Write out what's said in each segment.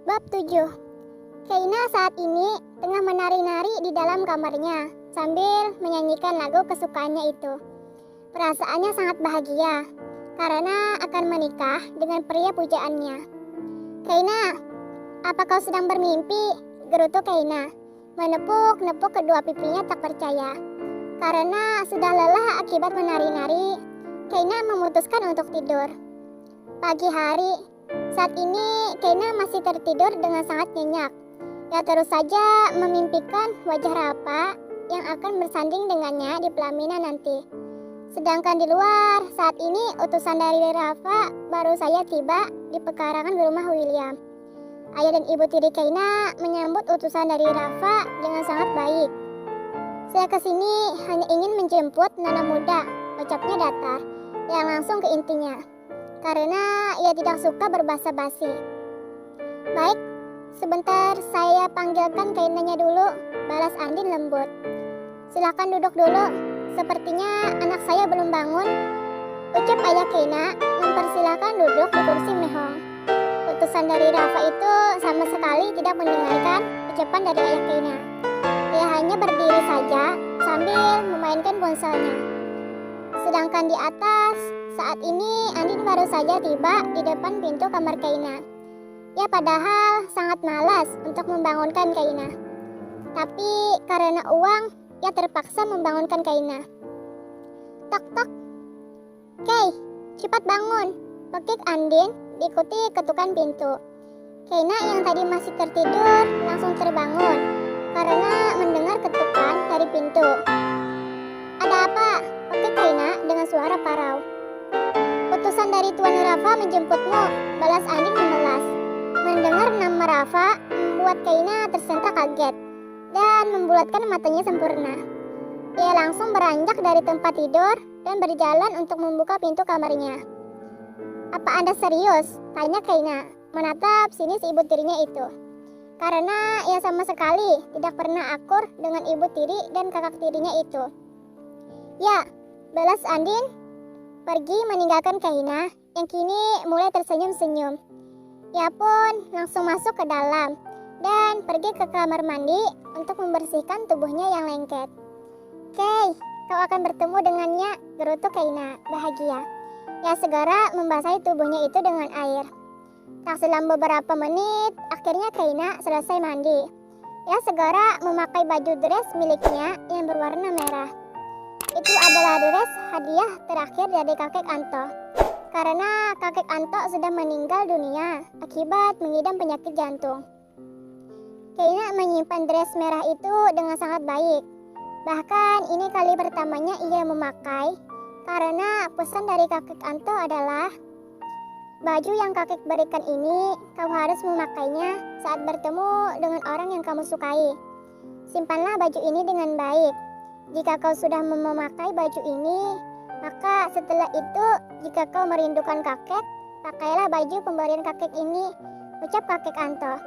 Bab 7. Keina saat ini tengah menari-nari di dalam kamarnya sambil menyanyikan lagu kesukaannya itu. Perasaannya sangat bahagia karena akan menikah dengan pria pujaannya. "Keina, apa kau sedang bermimpi?" gerutu Keina, menepuk-nepuk kedua pipinya tak percaya. Karena sudah lelah akibat menari-nari, Keina memutuskan untuk tidur. Pagi hari, saat ini Keina masih tertidur dengan sangat nyenyak. Ia terus saja memimpikan wajah Rafa yang akan bersanding dengannya di pelaminan nanti. Sedangkan di luar, saat ini utusan dari Rafa baru saja tiba di pekarangan rumah William. Ayah dan ibu tiri Keina menyambut utusan dari Rafa dengan sangat baik. "Saya kesini hanya ingin menjemput Nana muda," ucapnya datar, yang langsung ke intinya. Karena ia tidak suka berbasa-basi. "Baik, sebentar saya panggilkan Keinanya dulu," balas Andin lembut. "Silakan duduk dulu, sepertinya anak saya belum bangun," ucap ayah Keina mempersilahkan duduk di kursi mehong. Utusan dari Rafa itu sama sekali tidak mendengarkan ucapan dari ayah Keina. Ia hanya berdiri saja sambil memainkan ponselnya. Sedangkan di atas, saat ini Andin baru saja tiba di depan pintu kamar Keina. Ia padahal sangat malas untuk membangunkan Keina. Tapi karena uang, ia terpaksa membangunkan Keina. "Tok tok. Kei, cepat bangun," pekik Andin diikuti ketukan pintu. Keina yang tadi masih tertidur langsung terbangun karena mendengar ketukan dari pintu. "Ada apa?" pekik Keina dengan suara parau. "Utusan dari Tuan Rafa menjemputmu," balas Andin memelas. Mendengar nama Rafa membuat Keina tersentak kaget dan membulatkan matanya sempurna. Ia langsung beranjak dari tempat tidur dan berjalan untuk membuka pintu kamarnya. "Apa Anda serius?" tanya Keina, menatap sinis ibu tirinya itu. Karena ia sama sekali tidak pernah akur dengan ibu tiri dan kakak tirinya itu. "Ya," balas Andin pergi meninggalkan Keina yang kini mulai tersenyum-senyum. Ia pun langsung masuk ke dalam dan pergi ke kamar mandi untuk membersihkan tubuhnya yang lengket. "Kei, kau akan bertemu dengannya," gerutu Keina bahagia. Ia segera membasahi tubuhnya itu dengan air. Tak selang beberapa menit, akhirnya Keina selesai mandi. Ia segera memakai baju dress miliknya yang berwarna merah. Itu adalah dress hadiah terakhir dari kakek Anto. Karena kakek Anto sudah meninggal dunia akibat mengidam penyakit jantung. Keina menyimpan dress merah itu dengan sangat baik. Bahkan ini kali pertamanya ia memakai karena pesan dari kakek Anto adalah, "Baju yang kakek berikan ini kau harus memakainya saat bertemu dengan orang yang kamu sukai. Simpanlah baju ini dengan baik. Jika kau sudah memakai baju ini, maka setelah itu jika kau merindukan kakek, pakailah baju pemberian kakek ini," ucap kakek Anto.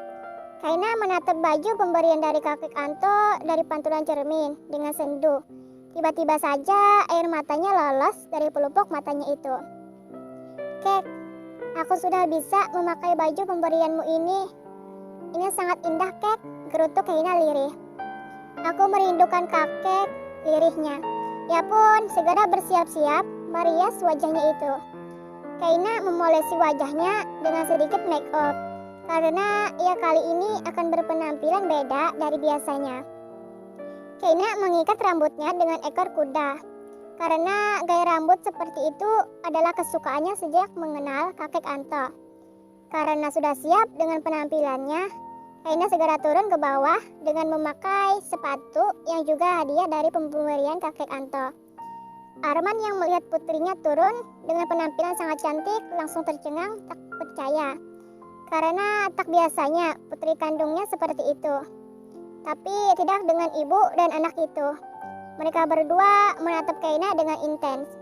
Keina menatap baju pemberian dari kakek Anto dari pantulan cermin dengan sendu. Tiba-tiba saja air matanya lolos dari pelupuk matanya itu. "Kek, aku sudah bisa memakai baju pemberianmu ini. Ini sangat indah, Kek," gerutu Keina lirih. "Aku merindukan kakek," lirihnya. Ia pun segera bersiap-siap merias wajahnya itu. Keina memolesi wajahnya dengan sedikit make up karena ia kali ini akan berpenampilan beda dari biasanya. Keina mengikat rambutnya dengan ekor kuda karena gaya rambut seperti itu adalah kesukaannya sejak mengenal kakek Anto. Karena sudah siap dengan penampilannya, Keina segera turun ke bawah dengan memakai sepatu yang juga hadiah dari pemberian kakek Anto. Arman yang melihat putrinya turun dengan penampilan sangat cantik langsung tercengang tak percaya. Karena tak biasanya putri kandungnya seperti itu. Tapi tidak dengan ibu dan anak itu. Mereka berdua menatap Keina dengan intens.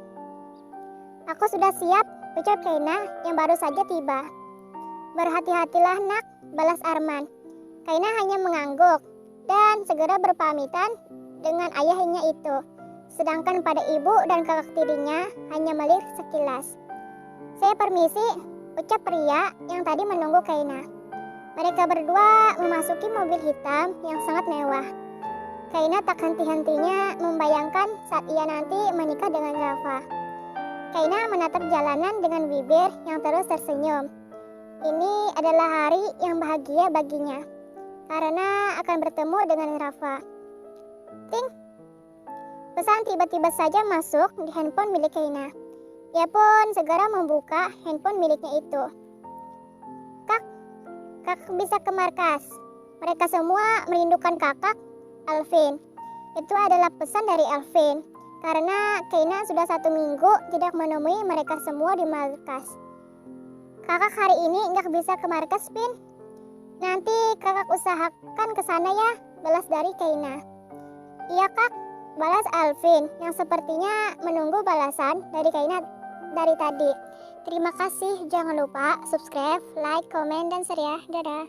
"Aku sudah siap," ucap Keina yang baru saja tiba. "Berhati-hatilah nak," balas Arman. Keina hanya mengangguk dan segera berpamitan dengan ayahnya itu. Sedangkan pada ibu dan kakak tirinya hanya melirik sekilas. "Saya permisi," ucap pria yang tadi menunggu Keina. Mereka berdua memasuki mobil hitam yang sangat mewah. Kaina tak henti-hentinya membayangkan saat ia nanti menikah dengan Rafa. Kaina menatap jalanan dengan bibir yang terus tersenyum. Ini adalah hari yang bahagia baginya, karena akan bertemu dengan Rafa. Ting! Pesan tiba-tiba saja masuk di handphone milik Kaina. Ia pun segera membuka handphone miliknya itu. Kakak bisa ke markas. Mereka semua merindukan kakak, Alvin. Itu adalah pesan dari Alvin, karena Kaina sudah 1 minggu tidak menemui mereka semua di markas. Kakak hari ini nggak bisa ke markas, Pin. Nanti kakak usahakan ke sana ya, balas dari Kaina. Iya kak, balas Alvin yang sepertinya menunggu balasan dari Kaina dari tadi. Terima kasih, jangan lupa subscribe, like, komen, dan share ya. Dadah.